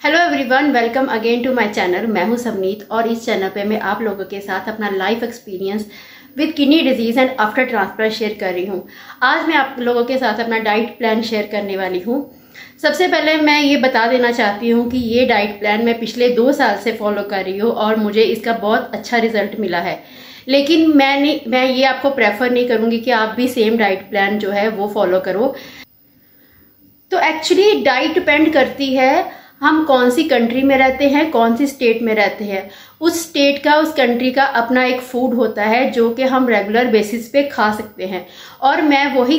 Hello everyone, welcome again to my channel. मैं हूं सबनीत और इस चैनल पे मैं आप लोगों के साथ अपना life experience with kidney disease and after transplant share कर रही हूं। आज मैं आप लोगों के साथ अपना डाइट प्लान शेयर करने वाली हूं। सबसे पहले मैं ये बता देना चाहती हूँ कि ये डाइट प्लान मैं पिछले 2 साल से फॉलो कर रही हूँ और मुझे इसका बहुत अच्छा रिजल्ट मिला है। लेकिन मैं ये आपको प्रेफर नहीं करूँगी कि आप भी सेम डाइट प्लान जो है वो फॉलो करो। तो एक्चुअली डाइट डिपेंड करती है हम कौन सी कंट्री में रहते हैं, कौन सी स्टेट में रहते हैं। उस स्टेट का, उस कंट्री का अपना एक फूड होता है जो कि हम रेगुलर बेसिस पे खा सकते हैं, और मैं वही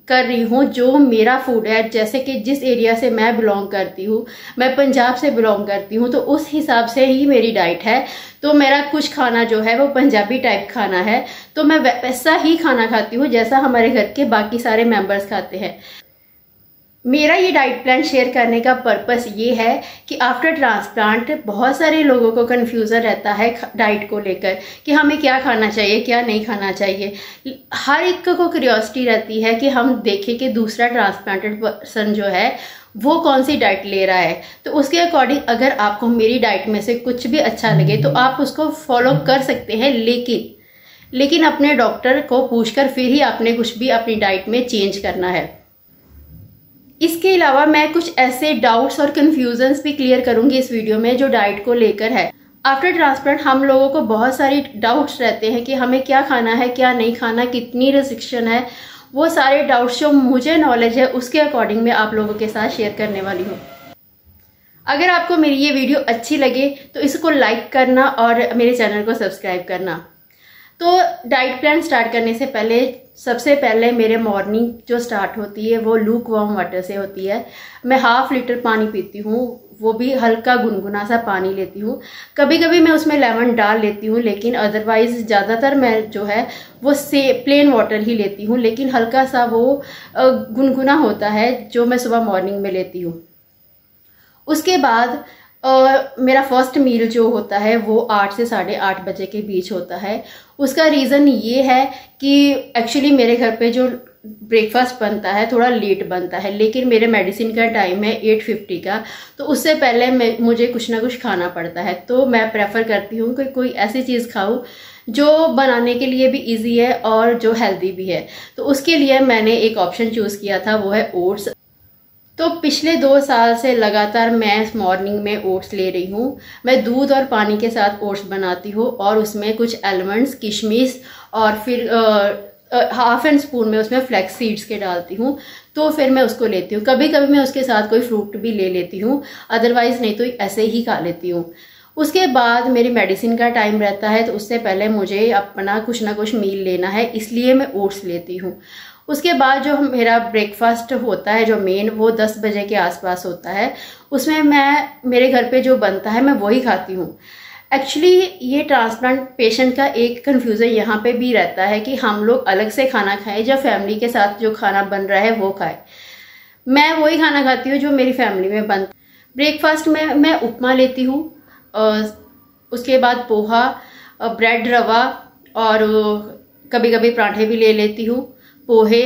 कर रही हूँ जो मेरा फूड है। जैसे कि जिस एरिया से मैं बिलोंग करती हूँ, मैं पंजाब से बिलोंग करती हूँ, तो उस हिसाब से ही मेरी डाइट है। तो मेरा कुछ खाना जो है वो पंजाबी टाइप खाना है, तो मैं वैसा ही खाना खाती हूँ जैसा हमारे घर के बाकी सारे मेंबर्स खाते हैं। मेरा ये डाइट प्लान शेयर करने का पर्पस ये है कि आफ्टर ट्रांसप्लांट बहुत सारे लोगों को कन्फ्यूज़न रहता है डाइट को लेकर कि हमें क्या खाना चाहिए, क्या नहीं खाना चाहिए। हर एक को क्यूरियोसिटी रहती है कि हम देखें कि दूसरा ट्रांसप्लांटेड पर्सन जो है वो कौन सी डाइट ले रहा है। तो उसके अकॉर्डिंग अगर आपको मेरी डाइट में से कुछ भी अच्छा लगे तो आप उसको फॉलो कर सकते हैं, लेकिन अपने डॉक्टर को पूछकर फिर ही आपने कुछ भी अपनी डाइट में चेंज करना है। इसके अलावा मैं कुछ ऐसे डाउट्स और कंफ्यूजन्स भी क्लियर करूंगी इस वीडियो में जो डाइट को लेकर है। आफ्टर ट्रांसप्लांट हम लोगों को बहुत सारी डाउट्स रहते हैं कि हमें क्या खाना है, क्या नहीं खाना, कितनी रिस्ट्रिक्शन है। वो सारे डाउट्स जो मुझे नॉलेज है उसके अकॉर्डिंग मैं आप लोगों के साथ शेयर करने वाली हूँ। अगर आपको मेरी ये वीडियो अच्छी लगे तो इसको लाइक करना और मेरे चैनल को सब्सक्राइब करना। तो डाइट प्लान स्टार्ट करने से पहले सबसे पहले मेरे मॉर्निंग जो स्टार्ट होती है वो लूक वार्म वाटर से होती है। मैं 1/2 लीटर पानी पीती हूँ, वो भी हल्का गुनगुना सा पानी लेती हूँ। कभी कभी मैं उसमें लेमन डाल लेती हूँ, लेकिन अदरवाइज ज़्यादातर मैं जो है वो प्लेन वाटर ही लेती हूँ, लेकिन हल्का सा वो गुनगुना होता है जो मैं सुबह मॉर्निंग में लेती हूँ। उसके बाद मेरा फर्स्ट मील जो होता है वो 8 से 8:30 बजे के बीच होता है। उसका रीज़न ये है कि एक्चुअली मेरे घर पे जो ब्रेकफास्ट बनता है थोड़ा लेट बनता है, लेकिन मेरे मेडिसिन का टाइम है 8:50 का, तो उससे पहले मुझे कुछ ना कुछ खाना पड़ता है। तो मैं प्रेफर करती हूँ कि कोई ऐसी चीज़ खाऊँ जो बनाने के लिए भी इजी है और जो हेल्दी भी है। तो उसके लिए मैंने एक ऑप्शन चूज़ किया था, वो है ओट्स। तो पिछले 2 साल से लगातार मैं मॉर्निंग में ओट्स ले रही हूँ। मैं दूध और पानी के साथ ओट्स बनाती हूँ और उसमें कुछ आलमंड्स, किशमिश और फिर 1/2 स्पून में उसमें फ्लैक्स सीड्स के डालती हूँ। तो फिर मैं उसको लेती हूँ। कभी कभी मैं उसके साथ कोई फ्रूट भी ले लेती हूँ, अदरवाइज नहीं तो ऐसे ही खा लेती हूँ। उसके बाद मेरी मेडिसिन का टाइम रहता है, तो उससे पहले मुझे अपना कुछ ना कुछ मील लेना है, इसलिए मैं ओट्स लेती हूँ। उसके बाद जो मेरा ब्रेकफास्ट होता है जो मेन, वो 10 बजे के आसपास होता है। उसमें मेरे घर पे जो बनता है मैं वही खाती हूँ। एक्चुअली ये ट्रांसप्लांट पेशेंट का एक कन्फ्यूज़न यहाँ पे भी रहता है कि हम लोग अलग से खाना खाएं या फैमिली के साथ जो खाना बन रहा है वो खाएं। मैं वही खाना खाती हूँ जो मेरी फैमिली में बनता है। ब्रेकफास्ट में मैं उपमा लेती हूँ, उसके बाद पोहा, ब्रेड, रवा और कभी कभी पराठे भी ले लेती हूँ, पोहे।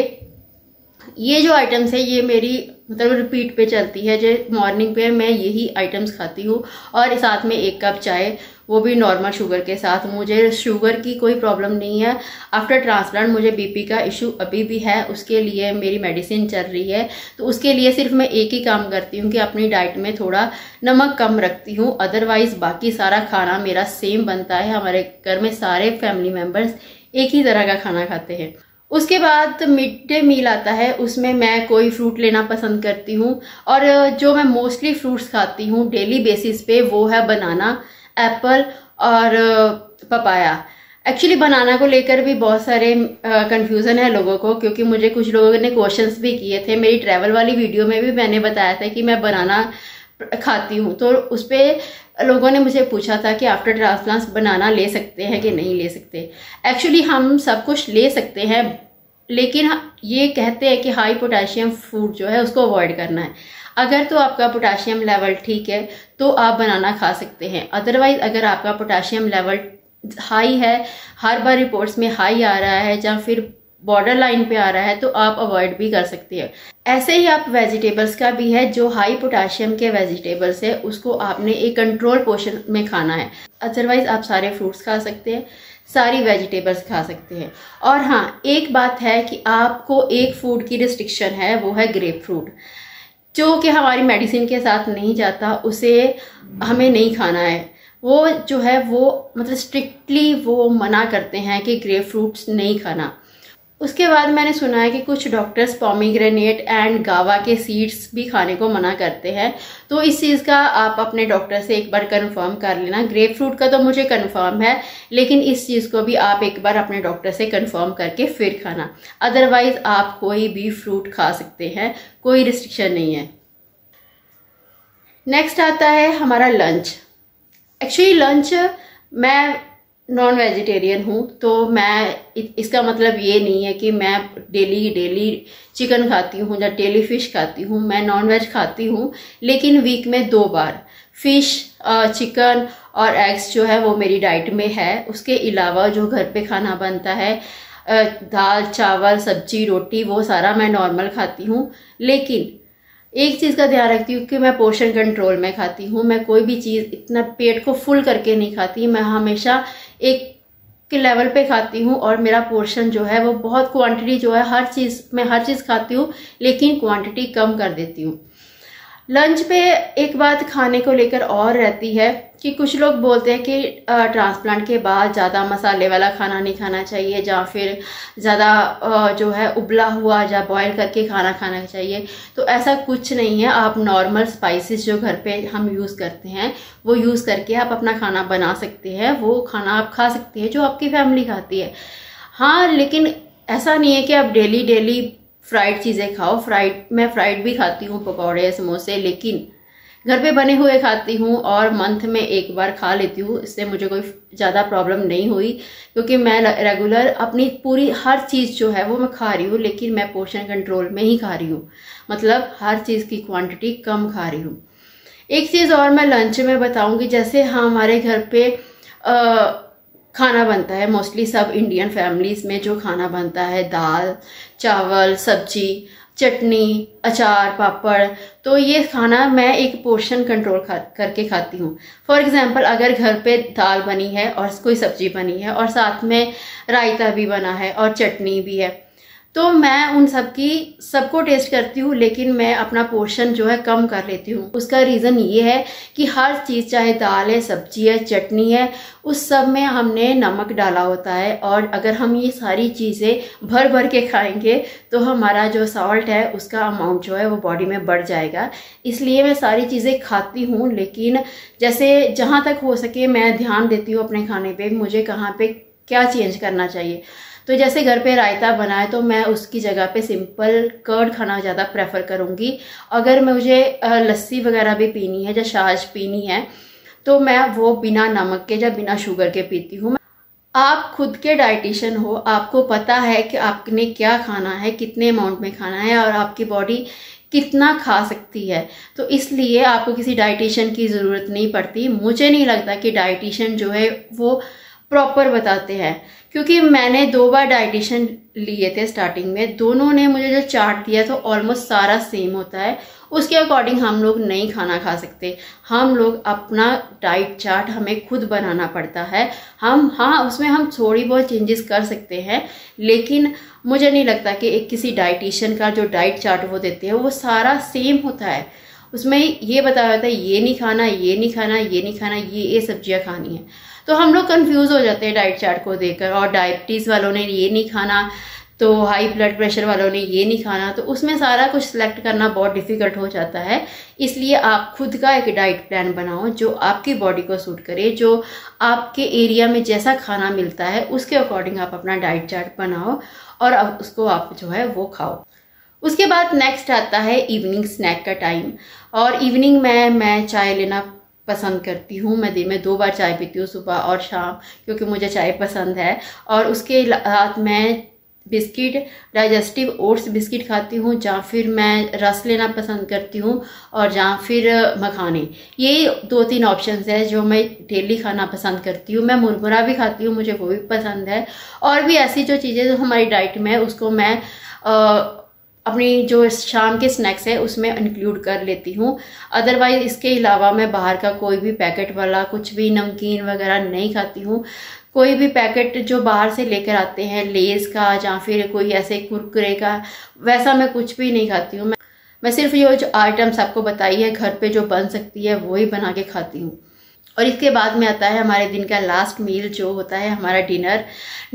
ये जो आइटम्स है ये मेरी मतलब रिपीट पे चलती है। जो मॉर्निंग पे मैं यही आइटम्स खाती हूँ और साथ में 1 कप चाय, वो भी नॉर्मल शुगर के साथ। मुझे शुगर की कोई प्रॉब्लम नहीं है। आफ्टर ट्रांसप्लांट मुझे बीपी का इशू अभी भी है, उसके लिए मेरी मेडिसिन चल रही है। तो उसके लिए सिर्फ मैं एक ही काम करती हूँ कि अपनी डाइट में थोड़ा नमक कम रखती हूँ, अदरवाइज बाकी सारा खाना मेरा सेम बनता है। हमारे घर में सारे फैमिली मेम्बर्स एक ही तरह का खाना खाते हैं। उसके बाद मिड डे मील आता है, उसमें मैं कोई फ्रूट लेना पसंद करती हूँ, और जो मैं मोस्टली फ्रूट्स खाती हूँ डेली बेसिस पे वो है बनाना, एप्पल और पपाया। एक्चुअली बनाना को लेकर भी बहुत सारे कंफ्यूजन है लोगों को, क्योंकि मुझे कुछ लोगों ने क्वेश्चंस भी किए थे। मेरी ट्रैवल वाली वीडियो में भी मैंने बताया था कि मैं बनाना खाती हूँ, तो उस पर लोगों ने मुझे पूछा था कि आफ्टर ट्रांसप्लांट बनाना ले सकते हैं कि नहीं ले सकते। एक्चुअली हम सब कुछ ले सकते हैं, लेकिन ये कहते हैं कि हाई पोटेशियम फूड जो है उसको अवॉइड करना है। अगर तो आपका पोटेशियम लेवल ठीक है तो आप बनाना खा सकते हैं, अदरवाइज अगर आपका पोटेशियम लेवल हाई है, हर बार रिपोर्ट्स में हाई आ रहा है या फिर बॉर्डर लाइन पे आ रहा है तो आप अवॉइड भी कर सकते हैं। ऐसे ही आप वेजिटेबल्स का भी है, जो हाई पोटाशियम के वेजिटेबल्स है उसको आपने एक कंट्रोल पोर्शन में खाना है। अदरवाइज आप सारे फ्रूट्स खा सकते हैं, सारी वेजिटेबल्स खा सकते हैं। और हाँ, एक बात है कि आपको एक फूड की रिस्ट्रिक्शन है, वो है ग्रेप फ्रूट, जो कि हमारी मेडिसिन के साथ नहीं जाता, उसे हमें नहीं खाना है। वो जो है वो मतलब स्ट्रिक्टली वो मना करते हैं कि ग्रेप फ्रूट्स नहीं खाना। उसके बाद मैंने सुना है कि कुछ डॉक्टर्स पोमीग्रेनेट एंड गावा के सीड्स भी खाने को मना करते हैं, तो इस चीज़ का आप अपने डॉक्टर से एक बार कंफर्म कर लेना। ग्रेप फ्रूट का तो मुझे कंफर्म है, लेकिन इस चीज़ को भी आप एक बार अपने डॉक्टर से कंफर्म करके फिर खाना। अदरवाइज आप कोई भी फ्रूट खा सकते हैं, कोई रिस्ट्रिक्शन नहीं है। नेक्स्ट आता है हमारा लंच। एक्चुअली लंच, मैं नॉन वेजिटेरियन हूँ, तो मैं इसका मतलब ये नहीं है कि मैं डेली चिकन खाती हूँ या डेली फिश खाती हूँ। मैं नॉन वेज खाती हूँ, लेकिन वीक में 2 बार फिश, चिकन और एग्स जो है वो मेरी डाइट में है। उसके अलावा जो घर पे खाना बनता है, दाल चावल सब्जी रोटी, वो सारा मैं नॉर्मल खाती हूँ। लेकिन एक चीज़ का ध्यान रखती हूँ कि मैं पोर्शन कंट्रोल में खाती हूँ। मैं कोई भी चीज़ इतना पेट को फुल करके नहीं खाती, मैं हमेशा एक लेवल पे खाती हूँ। और मेरा पोर्शन जो है वो बहुत, क्वांटिटी जो है हर चीज़ खाती हूँ, लेकिन क्वांटिटी कम कर देती हूँ। लंच पे एक बात खाने को लेकर और रहती है कि कुछ लोग बोलते हैं कि ट्रांसप्लांट के बाद ज़्यादा मसाले वाला खाना नहीं खाना चाहिए, या फिर ज़्यादा जो है उबला हुआ या बॉयल करके खाना खाना चाहिए। तो ऐसा कुछ नहीं है। आप नॉर्मल स्पाइसेस जो घर पे हम यूज़ करते हैं वो यूज़ करके आप अपना खाना बना सकते हैं, वो खाना आप खा सकते हैं जो आपकी फैमिली खाती है। हाँ, लेकिन ऐसा नहीं है कि आप डेली फ्राइड चीज़ें खाओ। मैं फ्राइड भी खाती हूँ, पकौड़े समोसे, लेकिन घर पे बने हुए खाती हूँ और मंथ में एक बार खा लेती हूँ। इससे मुझे कोई ज़्यादा प्रॉब्लम नहीं हुई, क्योंकि मैं रेगुलर अपनी पूरी हर चीज़ जो है वो मैं खा रही हूँ, लेकिन मैं पोर्शन कंट्रोल में ही खा रही हूँ, मतलब हर चीज़ की क्वांटिटी कम खा रही हूँ। एक चीज़ और मैं लंच में बताऊँगी, जैसे हमारे घर पे खाना बनता है, मोस्टली सब इंडियन फैमिलीज़ में जो खाना बनता है, दाल चावल सब्जी चटनी अचार पापड़, तो ये खाना मैं एक पोर्शन कंट्रोल करके खाती हूँ। फॉर एग्जांपल, अगर घर पे दाल बनी है और कोई सब्जी बनी है और साथ में रायता भी बना है और चटनी भी है, तो मैं उन सबको टेस्ट करती हूँ, लेकिन मैं अपना पोर्शन जो है कम कर लेती हूँ। उसका रीज़न ये है कि हर चीज़, चाहे दाल है सब्जी है चटनी है, उस सब में हमने नमक डाला होता है। और अगर हम ये सारी चीज़ें भर भर के खाएंगे तो हमारा जो सॉल्ट है उसका अमाउंट जो है वो बॉडी में बढ़ जाएगा। इसलिए मैं सारी चीज़ें खाती हूँ, लेकिन जैसे जहाँ तक हो सके मैं ध्यान देती हूँ अपने खाने पे, मुझे कहाँ पे क्या चेंज करना चाहिए। तो जैसे घर पे रायता बना है तो मैं उसकी जगह पे सिंपल कर्ड खाना ज़्यादा प्रेफर करूँगी। अगर मुझे लस्सी वगैरह भी पीनी है या छाछ पीनी है तो मैं वो बिना नमक के या बिना शुगर के पीती हूँ। आप खुद के डाइटिशियन हो, आपको पता है कि आपने क्या खाना है, कितने अमाउंट में खाना है और आपकी बॉडी कितना खा सकती है, तो इसलिए आपको किसी डाइटिशियन की ज़रूरत नहीं पड़ती। मुझे नहीं लगता कि डाइटिशियन जो है वो प्रॉपर बताते हैं, क्योंकि मैंने 2 बार डाइटिशियन लिए थे स्टार्टिंग में, दोनों ने मुझे जो चार्ट दिया तो ऑलमोस्ट सारा सेम होता है। उसके अकॉर्डिंग हम लोग नहीं खाना खा सकते। हम लोग अपना डाइट चार्ट हमें खुद बनाना पड़ता है। उसमें हम थोड़ी बहुत चेंजेस कर सकते हैं, लेकिन मुझे नहीं लगता कि एक किसी डाइटिशियन का जो डाइट चार्ट वो देते हैं वो सारा सेम होता है। उसमें ये बताया होता है ये नहीं खाना, ये नहीं खाना, ये नहीं खाना, ये सब्जियां खानी है। तो हम लोग कंफ्यूज हो जाते हैं डाइट चार्ट को देखकर। और डायबिटीज़ वालों ने ये नहीं खाना, तो हाई ब्लड प्रेशर वालों ने ये नहीं खाना, तो उसमें सारा कुछ सिलेक्ट करना बहुत डिफिकल्ट हो जाता है। इसलिए आप खुद का एक डाइट प्लान बनाओ जो आपकी बॉडी को सूट करे, जो आपके एरिया में जैसा खाना मिलता है उसके अकॉर्डिंग आप अपना डाइट चार्ट बनाओ और उसको आप जो है वो खाओ। उसके बाद नेक्स्ट आता है इवनिंग स्नैक का टाइम। और इवनिंग में मैं चाय लेना पसंद करती हूँ। मैं दिन में 2 बार चाय पीती हूँ, सुबह और शाम, क्योंकि मुझे चाय पसंद है। और उसके बाद मैं बिस्किट, डाइजेस्टिव ओट्स बिस्किट खाती हूँ, या फिर मैं रस लेना पसंद करती हूँ, और या फिर मखाने। ये 2-3 ऑप्शंस है जो मैं डेली खाना पसंद करती हूँ। मैं मुरमुरा भी खाती हूँ, मुझे वो भी पसंद है। और भी ऐसी जो चीज़ें जो हमारी डाइट में है उसको मैं अपनी जो शाम के स्नैक्स है उसमें इंक्लूड कर लेती हूँ। अदरवाइज इसके अलावा मैं बाहर का कोई भी पैकेट वाला कुछ भी नमकीन वगैरह नहीं खाती हूँ। कोई भी पैकेट जो बाहर से लेकर आते हैं लेज़ का या फिर कोई ऐसे कुरकुरे का, वैसा मैं कुछ भी नहीं खाती हूँ। मैं सिर्फ ये जो आइटम्स आपको बताई है घर पे जो बन सकती है वही बना के खाती हूँ। और इसके बाद में आता है हमारे दिन का लास्ट मील जो होता है हमारा डिनर।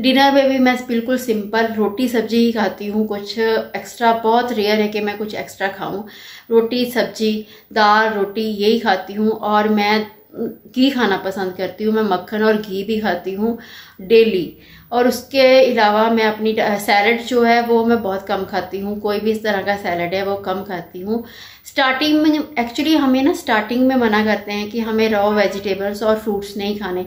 डिनर में भी मैं बिल्कुल सिंपल रोटी सब्जी ही खाती हूँ। कुछ एक्स्ट्रा बहुत रेयर है कि मैं कुछ एक्स्ट्रा खाऊं। रोटी सब्जी दाल रोटी यही खाती हूँ। और मैं घी खाना पसंद करती हूँ। मैं मक्खन और घी भी खाती हूँ डेली। और उसके अलावा मैं अपनी सैलड जो है वो मैं बहुत कम खाती हूँ। कोई भी इस तरह का सैलड है वो कम खाती हूँ। स्टार्टिंग में एक्चुअली हमें ना स्टार्टिंग में मना करते हैं कि हमें रॉ वेजिटेबल्स और फ्रूट्स नहीं खाने।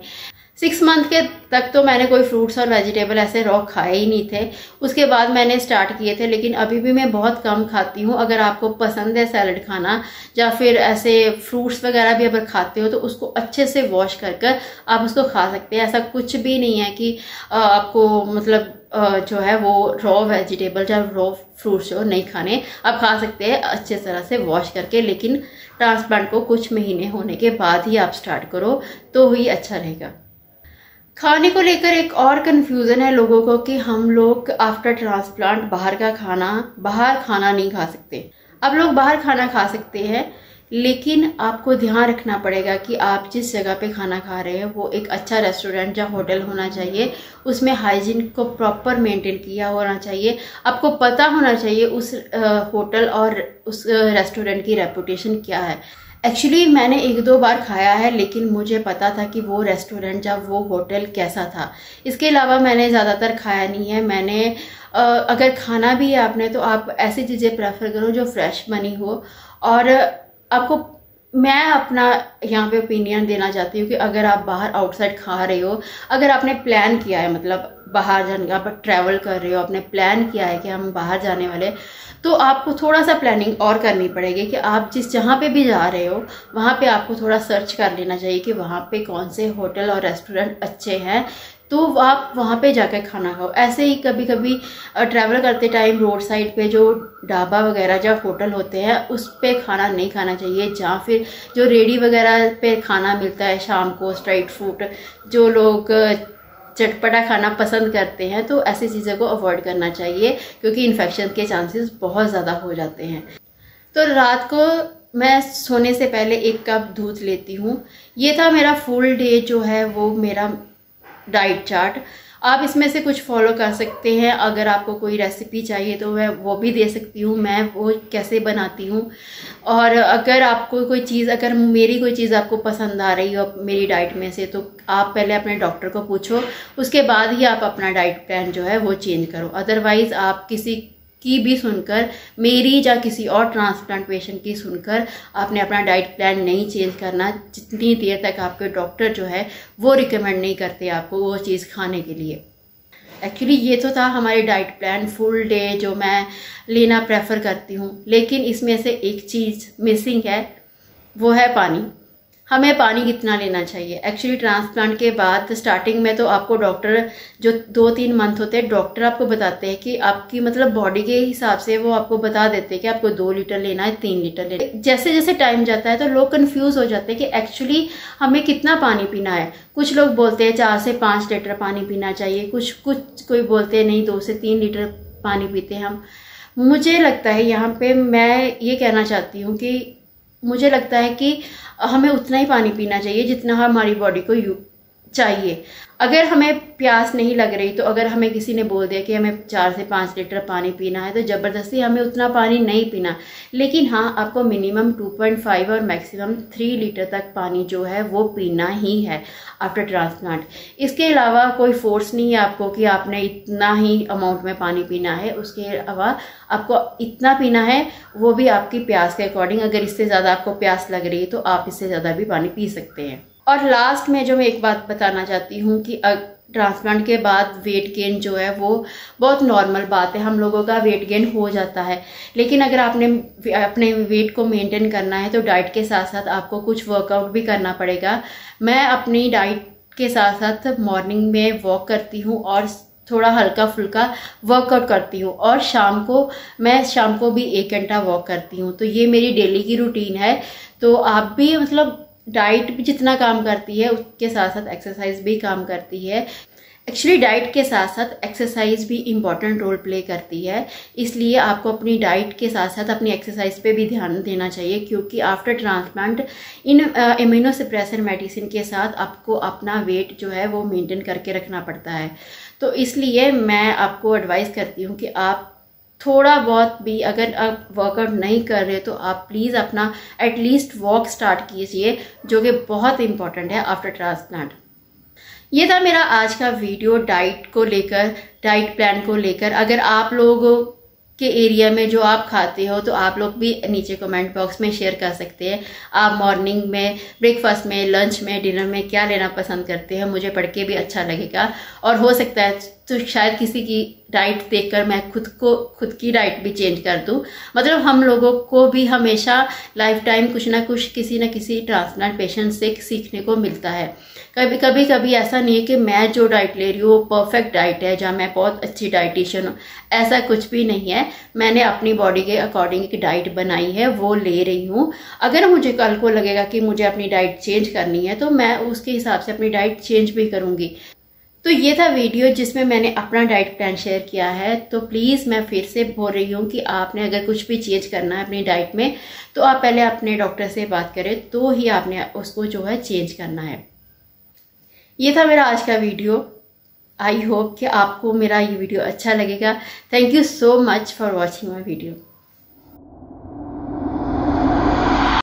6 मंथ के तक तो मैंने कोई फ्रूट्स और वेजिटेबल ऐसे रॉ खाए ही नहीं थे। उसके बाद मैंने स्टार्ट किए थे, लेकिन अभी भी मैं बहुत कम खाती हूँ। अगर आपको पसंद है सैलड खाना या फिर ऐसे फ्रूट्स वगैरह भी अगर खाते हो तो उसको अच्छे से वॉश कर आप उसको खा सकते हैं। ऐसा कुछ भी नहीं है कि आपको मतलब जो है वो रॉ वेजिटेबल या रॉ फ्रूट्स जो नहीं खाने, आप खा सकते हैं अच्छे तरह से वॉश करके। लेकिन ट्रांसप्लांट को कुछ महीने होने के बाद ही आप स्टार्ट करो तो ही अच्छा रहेगा। खाने को लेकर एक और कन्फ्यूज़न है लोगों को कि हम लोग आफ्टर ट्रांसप्लांट बाहर खाना नहीं खा सकते। अब लोग बाहर खाना खा सकते हैं, लेकिन आपको ध्यान रखना पड़ेगा कि आप जिस जगह पे खाना खा रहे हैं वो एक अच्छा रेस्टोरेंट या होटल होना चाहिए। उसमें हाइजीन को प्रॉपर मेंटेन किया होना चाहिए। आपको पता होना चाहिए उस होटल और उस रेस्टोरेंट की रेपुटेशन क्या है। एक्चुअली मैंने 1-2 बार खाया है, लेकिन मुझे पता था कि वो रेस्टोरेंट या वो होटल कैसा था। इसके अलावा मैंने ज़्यादातर खाया नहीं है। मैंने अगर खाना भी है आपने तो आप ऐसी चीज़ें प्रेफर करो जो फ्रेश बनी हो। और आपको मैं अपना यहाँ पे ओपिनियन देना चाहती हूँ कि अगर आप बाहर आउटसाइड खा रहे हो, अगर आपने प्लान किया है मतलब बाहर जाने का, आप ट्रैवल कर रहे हो, आपने प्लान किया है कि हम बाहर जाने वाले, तो आपको थोड़ा सा प्लानिंग और करनी पड़ेगी कि आप जहाँ पे भी जा रहे हो वहाँ पे आपको थोड़ा सर्च कर लेना चाहिए कि वहाँ पे कौन से होटल और रेस्टोरेंट अच्छे हैं, तो आप वहाँ पे जाकर खाना खाओ। ऐसे ही कभी कभी ट्रैवल करते टाइम रोड साइड पे जो ढाबा वगैरह जो होटल होते हैं उस पे खाना नहीं खाना चाहिए, या फिर जो रेडी वगैरह पे खाना मिलता है शाम को स्ट्रीट फूड, जो लोग चटपटा खाना पसंद करते हैं, तो ऐसी चीज़ों को अवॉइड करना चाहिए क्योंकि इन्फेक्शन के चांसेस बहुत ज़्यादा हो जाते हैं। तो रात को मैं सोने से पहले 1 कप दूध लेती हूँ। ये था मेरा फुल डे जो है वो मेरा डाइट चार्ट। आप इसमें से कुछ फॉलो कर सकते हैं। अगर आपको कोई रेसिपी चाहिए तो मैं वो भी दे सकती हूँ, मैं वो कैसे बनाती हूँ। और अगर आपको कोई चीज़, अगर मेरी कोई चीज़ आपको पसंद आ रही हो मेरी डाइट में से, तो आप पहले अपने डॉक्टर को पूछो, उसके बाद ही आप अपना डाइट प्लान जो है वो चेंज करो। अदरवाइज़ आप किसी की भी सुनकर, मेरी या किसी और ट्रांसप्लांट पेशेंट की सुनकर आपने अपना डाइट प्लान नहीं चेंज करना, जितनी देर तक आपके डॉक्टर जो है वो रिकमेंड नहीं करते आपको वो चीज़ खाने के लिए। एक्चुअली ये तो था हमारी डाइट प्लान फुल डे जो मैं लेना प्रेफर करती हूँ, लेकिन इसमें से एक चीज़ मिसिंग है, वो है पानी। हमें पानी कितना लेना चाहिए। एक्चुअली ट्रांसप्लांट के बाद स्टार्टिंग में तो आपको डॉक्टर जो 2-3 मंथ होते हैं डॉक्टर आपको बताते हैं कि आपकी मतलब बॉडी के हिसाब से वो आपको बता देते हैं कि आपको 2 लीटर लेना है, 3 लीटर लेना है। जैसे जैसे टाइम जाता है तो लोग कंफ्यूज हो जाते हैं कि एक्चुअली हमें कितना पानी पीना है। कुछ लोग बोलते हैं 4 से 5 लीटर पानी पीना चाहिए, कोई बोलते हैं नहीं 2 से 3 लीटर पानी पीते हैं हम। मुझे लगता है यहाँ पे मैं ये कहना चाहती हूँ कि मुझे लगता है कि हमें उतना ही पानी पीना चाहिए जितना हमारी बॉडी को चाहिए। अगर हमें प्यास नहीं लग रही, तो अगर हमें किसी ने बोल दिया कि हमें 4 से 5 लीटर पानी पीना है, तो ज़बरदस्ती हमें उतना पानी नहीं पीना। लेकिन हाँ, आपको मिनिमम 2.5 और मैक्सिमम 3 लीटर तक पानी जो है वो पीना ही है आफ्टर ट्रांसप्लांट। इसके अलावा कोई फोर्स नहीं है आपको कि आपने इतना ही अमाउंट में पानी पीना है। उसके अलावा आपको इतना पीना है, वो भी आपकी प्यास के अकॉर्डिंग। अगर इससे ज़्यादा आपको प्यास लग रही है तो आप इससे ज़्यादा भी पानी पी सकते हैं। और लास्ट में जो मैं एक बात बताना चाहती हूँ कि ट्रांसप्लांट के बाद वेट गेन जो है वो बहुत नॉर्मल बात है, हम लोगों का वेट गेन हो जाता है। लेकिन अगर आपने अपने वेट को मेंटेन करना है तो डाइट के साथ साथ आपको कुछ वर्कआउट भी करना पड़ेगा। मैं अपनी डाइट के साथ साथ मॉर्निंग में वॉक करती हूँ और थोड़ा हल्का फुल्का वर्कआउट करती हूँ, और शाम को भी 1 घंटा वॉक करती हूँ। तो ये मेरी डेली की रूटीन है। तो आप भी मतलब डाइट भी जितना काम करती है उसके साथ साथ एक्सरसाइज भी काम करती है। एक्चुअली डाइट के साथ साथ एक्सरसाइज भी इम्पॉर्टेंट रोल प्ले करती है, इसलिए आपको अपनी डाइट के साथ साथ अपनी एक्सरसाइज पे भी ध्यान देना चाहिए, क्योंकि आफ्टर ट्रांसप्लांट इन इम्यूनो सप्रेसर मेडिसिन के साथ आपको अपना वेट जो है वो मेंटेन करके रखना पड़ता है। तो इसलिए मैं आपको एडवाइस करती हूँ कि आप थोड़ा बहुत भी अगर आप वर्कआउट नहीं कर रहे तो आप प्लीज़ अपना एटलीस्ट वॉक स्टार्ट कीजिए, जो कि बहुत इंपॉर्टेंट है आफ्टर ट्रांसप्लांट। ये था मेरा आज का वीडियो डाइट को लेकर, डाइट प्लान को लेकर। अगर आप लोगों के एरिया में जो आप खाते हो तो आप लोग भी नीचे कमेंट बॉक्स में शेयर कर सकते हैं। आप मॉर्निंग में, ब्रेकफास्ट में, लंच में, डिनर में क्या लेना पसंद करते हैं, मुझे पढ़ के भी अच्छा लगेगा। और हो सकता है तो शायद किसी की डाइट देखकर मैं खुद की डाइट भी चेंज कर दूं। मतलब हम लोगों को भी हमेशा लाइफ टाइम कुछ ना कुछ किसी न किसी ट्रांसप्लांट पेशेंट से सीखने को मिलता है। कभी ऐसा नहीं है कि मैं जो डाइट ले रही हूँ वो परफेक्ट डाइट है, जहाँ मैं बहुत अच्छी डाइटिशियन हूँ, ऐसा कुछ भी नहीं है। मैंने अपनी बॉडी के अकॉर्डिंग एक डाइट बनाई है, वो ले रही हूँ। अगर मुझे कल को लगेगा कि मुझे अपनी डाइट चेंज करनी है तो मैं उसके हिसाब से अपनी डाइट चेंज भी करूँगी। तो ये था वीडियो जिसमें मैंने अपना डाइट प्लान शेयर किया है। तो प्लीज़ मैं फिर से बोल रही हूँ कि आपने अगर कुछ भी चेंज करना है अपनी डाइट में तो आप पहले अपने डॉक्टर से बात करें, तो ही आपने उसको जो है चेंज करना है। ये था मेरा आज का वीडियो। आई होप कि आपको मेरा ये वीडियो अच्छा लगेगा। Thank you so much for watching my video.